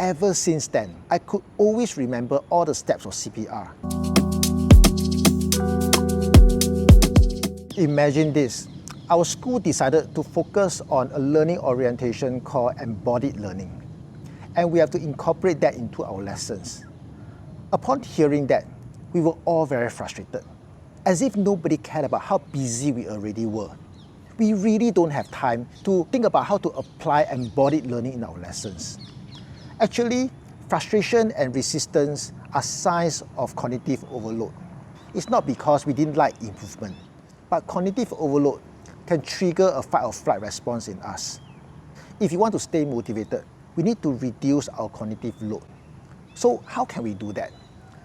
Ever since then, I could always remember all the steps of CPR. Imagine this. Our school decided to focus on a learning orientation called embodied learning. And we have to incorporate that into our lessons. Upon hearing that, we were all very frustrated, as if nobody cared about how busy we already were. We really don't have time to think about how to apply embodied learning in our lessons. Actually, frustration and resistance are signs of cognitive overload. It's not because we didn't like improvement, but cognitive overload can trigger a fight or flight response in us. If you want to stay motivated, we need to reduce our cognitive load. So how can we do that?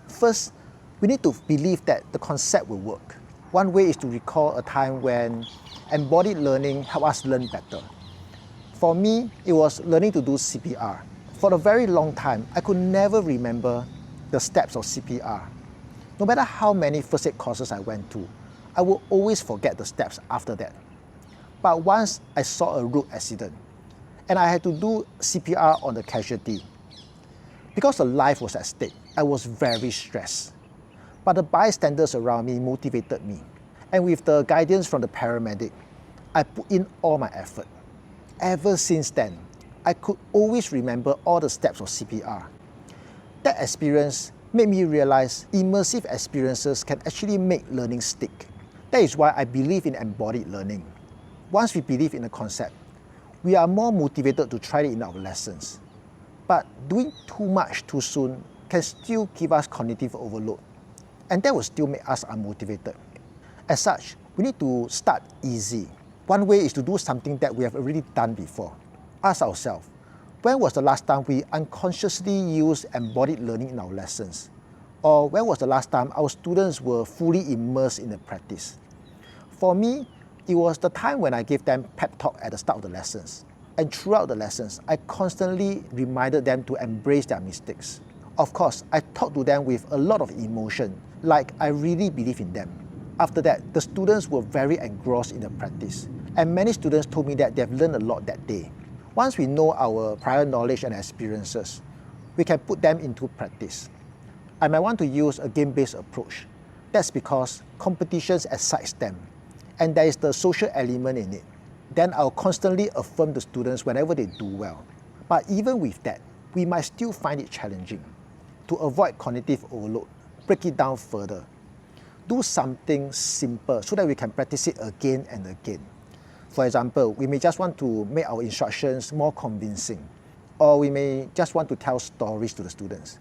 First, we need to believe that the concept will work. One way is to recall a time when embodied learning helped us learn better. For me, it was learning to do CPR. For a very long time, I could never remember the steps of CPR. No matter how many first aid courses I went to, I would always forget the steps after that. But once I saw a road accident, and I had to do CPR on the casualty. Because a life was at stake, I was very stressed. But the bystanders around me motivated me. And with the guidance from the paramedic, I put in all my effort. Ever since then, I could always remember all the steps of CPR. That experience made me realize immersive experiences can actually make learning stick. That is why I believe in embodied learning. Once we believe in a concept, we are more motivated to try it in our lessons. But doing too much too soon can still give us cognitive overload, and that will still make us unmotivated. As such, we need to start easy. One way is to do something that we have already done before. Ask ourselves, when was the last time we unconsciously used embodied learning in our lessons? Or when was the last time our students were fully immersed in the practice? For me, it was the time when I gave them pep talk at the start of the lessons. And throughout the lessons, I constantly reminded them to embrace their mistakes. Of course, I talked to them with a lot of emotion, like I really believe in them. After that, the students were very engrossed in the practice, and many students told me that they have learned a lot that day. Once we know our prior knowledge and experiences, we can put them into practice. I might want to use a game-based approach. That's because competitions excites them, and there is the social element in it. Then I'll constantly affirm the students whenever they do well. But even with that, we might still find it challenging. To avoid cognitive overload, break it down further. Do something simple so that we can practice it again and again. For example, we may just want to make our instructions more convincing, or we may just want to tell stories to the students.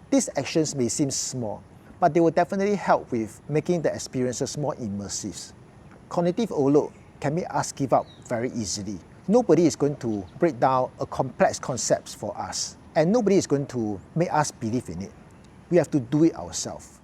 These actions may seem small, but they will definitely help with making the experiences more immersive. Cognitive overload can make us give up very easily. Nobody is going to break down a complex concept for us, and nobody is going to make us believe in it. We have to do it ourselves.